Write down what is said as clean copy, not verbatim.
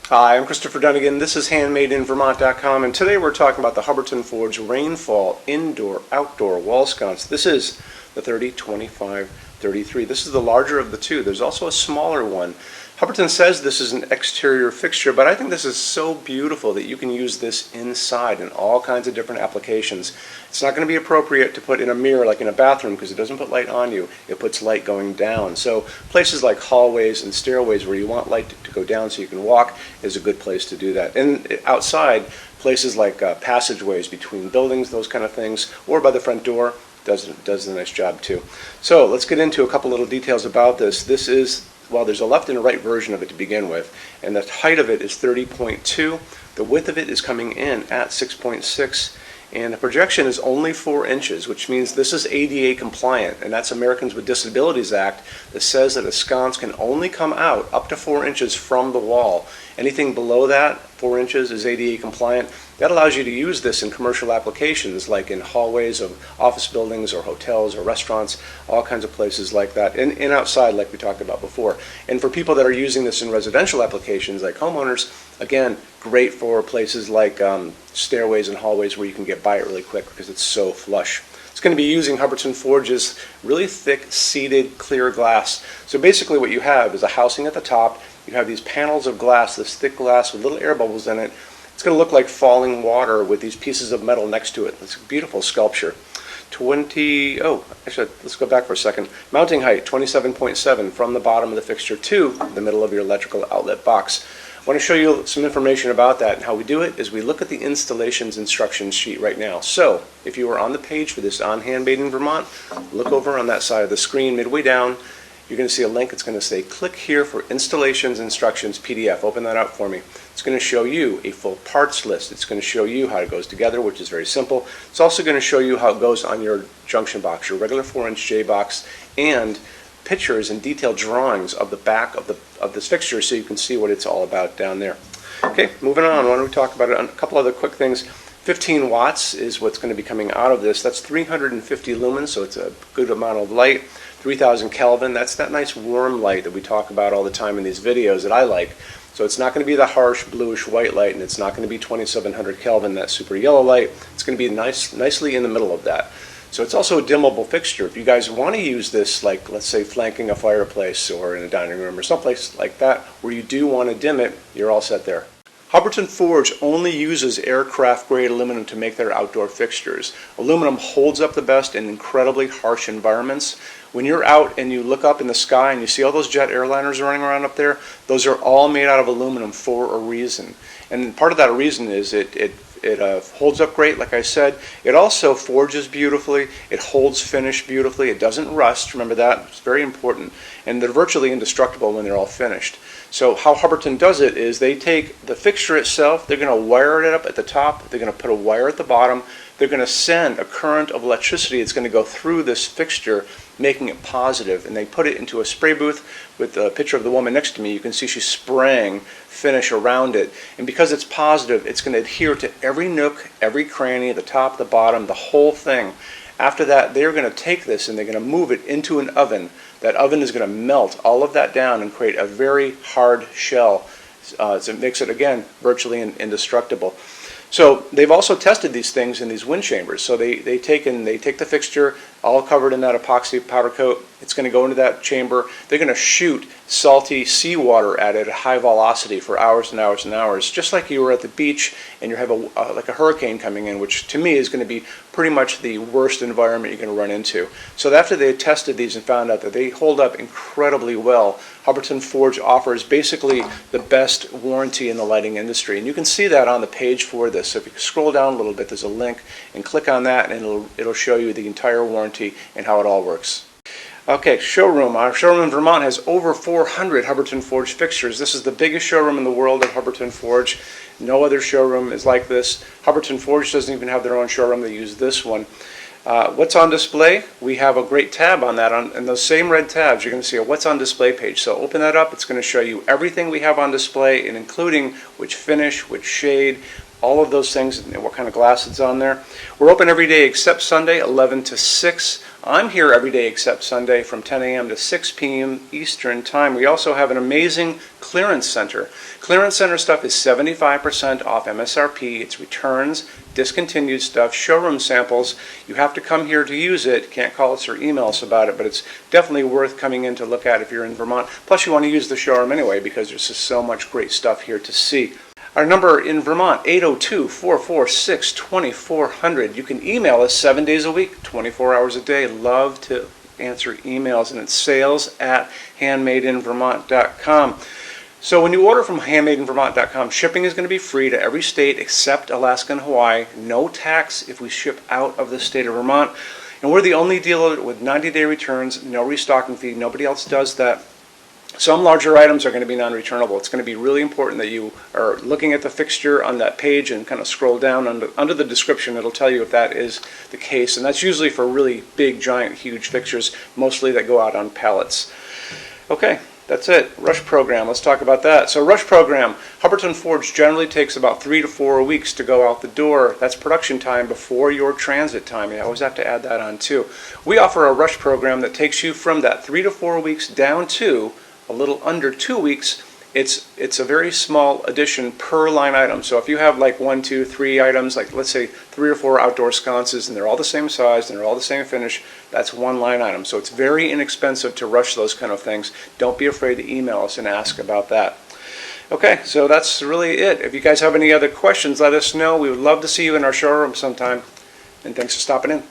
Hi, I'm Christopher Dunnigan. This is HandmadeInVermont.com, and today we're talking about the Hubbardton Forge Rainfall Indoor-Outdoor Wall Sconce. This is the 30-25-33. This is the larger of the two. There's also a smaller one. Hubbardton says this is an exterior fixture, but I think this is so beautiful that you can use this inside in all kinds of different applications. It's not going to be appropriate to put in a mirror like in a bathroom because it doesn't put light on you. It puts light going down. So places like hallways and stairways where you want light to go down so you can walk is a good place to do that. And outside, places like passageways between buildings, those kind of things, or by the front door, does a nice job too. So let's get into a couple little details about this. This is, well, there's a left and a right version of it to begin with, and the height of it is 30.2. The width of it is coming in at 6.6, and the projection is only 4 inches, which means this is ADA compliant, and that's Americans with Disabilities Act that says that a sconce can only come out up to 4 inches from the wall. Anything below that, 4 inches, is ADA compliant. That allows you to use this in commercial applications like in hallways of office buildings or hotels or restaurants, all kinds of places like that, and outside like we talked about before. And for people that are using this in residential applications like homeowners, again, great for places like stairways and hallways where you can get by it really quick because it's so flush. It's going to be using Hubbardton Forge's really thick seated clear glass. So basically what you have is a housing at the top. You have these panels of glass, this thick glass with little air bubbles in it. It's going to look like falling water with these pieces of metal next to it. It's a beautiful sculpture. Actually, let's go back for a second. Mounting height, 27.7 from the bottom of the fixture to the middle of your electrical outlet box. I want to show you some information about that, and how we do it is we look at the installations instruction sheet right now. So if you are on the page for this on Handmade in Vermont, look over on that side of the screen midway down. You're going to see a link. It's going to say click here for installations instructions PDF. Open that up for me. It's going to show you a full parts list. It's going to show you how it goes together, which is very simple. It's also going to show you how it goes on your junction box, your regular 4-inch J box, and pictures and detailed drawings of the back of this fixture so you can see what it's all about down there. Okay, moving on. Why don't we talk about it? A couple other quick things. 15 watts is what's going to be coming out of this. That's 350 lumens, so it's a good amount of light. 3000 Kelvin, that's that nice warm light that we talk about all the time in these videos that I like. So it's not going to be the harsh bluish white light, and it's not going to be 2700 Kelvin, that super yellow light. It's going to be nicely in the middle of that. So it's also a dimmable fixture. If you guys want to use this, like let's say flanking a fireplace or in a dining room or someplace like that where you do want to dim it, you're all set there. Hubbardton Forge only uses aircraft-grade aluminum to make their outdoor fixtures. Aluminum holds up the best in incredibly harsh environments. When you're out and you look up in the sky and you see all those jet airliners running around up there, those are all made out of aluminum for a reason. And part of that reason is it holds up great, like I said. It also forges beautifully. It holds finish beautifully. It doesn't rust. Remember that. It's very important. And they're virtually indestructible when they're all finished. So how Hubbardton does it is they take the fixture itself, they're going to wire it up at the top, they're going to put a wire at the bottom, they're going to send a current of electricity that's going to go through this fixture, making it positive, and they put it into a spray booth with a picture of the woman next to me. You can see she's spraying finish around it, and because it's positive, it's going to adhere to every nook, every cranny, the top, the bottom, the whole thing. After that, they're going to take this and they're going to move it into an oven. That oven is going to melt all of that down and create a very hard shell. So it makes it, again, virtually indestructible. So they've also tested these things in these wind chambers. So they take the fixture, all covered in that epoxy powder coat. It's going to go into that chamber. They're going to shoot salty seawater at it at high velocity for hours and hours and hours, just like you were at the beach and you have like a hurricane coming in, which to me is going to be pretty much the worst environment you're going to run into. So after they tested these and found out that they hold up incredibly well, Hubbardton Forge offers basically the best warranty in the lighting industry. And you can see that on the page for this. So if you scroll down a little bit, there's a link, and click on that and it'll show you the entire warranty and how it all works. Okay, showroom. Our showroom in Vermont has over 400 Hubbardton Forge fixtures. This is the biggest showroom in the world of Hubbardton Forge. No other showroom is like this. Hubbardton Forge doesn't even have their own showroom. They use this one. What's on display? We have a great tab on that. And those same red tabs, you're going to see a what's on display page. So open that up. It's going to show you everything we have on display, and including which finish, which shade, all of those things, and what kind of glass it's on there. We're open every day except Sunday, 11 to 6. I'm here every day except Sunday from 10 a.m. to 6 p.m. Eastern Time. We also have an amazing clearance center. Clearance center stuff is 75% off MSRP. It's returns, discontinued stuff, showroom samples. You have to come here to use it. Can't call us or email us about it, but it's definitely worth coming in to look at if you're in Vermont. Plus you want to use the showroom anyway because there's just so much great stuff here to see. Our number in Vermont, 802-446-2400. You can email us 7 days a week, 24 hours a day. Love to answer emails, and it's sales@HandmadeInVermont.com. So when you order from HandmadeInVermont.com, shipping is going to be free to every state except Alaska and Hawaii. No tax if we ship out of the state of Vermont. And we're the only dealer with 90-day returns, no restocking fee. Nobody else does that. Some larger items are going to be non-returnable. It's going to be really important that you are looking at the fixture on that page and kind of scroll down under the description. It'll tell you if that is the case. And that's usually for really big, giant, huge fixtures, mostly that go out on pallets. Okay, that's it. Rush program. Let's talk about that. So rush program, Hubbardton Forge generally takes about 3 to 4 weeks to go out the door. That's production time before your transit time. You always have to add that on too. We offer a rush program that takes you from that 3 to 4 weeks down to a little under 2 weeks. It's a very small addition per line item. So if you have like 1, 2, 3 items, like let's say 3 or 4 outdoor sconces, and they're all the same size and they're all the same finish, that's one line item. So it's very inexpensive to rush those kind of things. Don't be afraid to email us and ask about that. Okay, so that's really it. If you guys have any other questions, let us know. We would love to see you in our showroom sometime. And thanks for stopping in.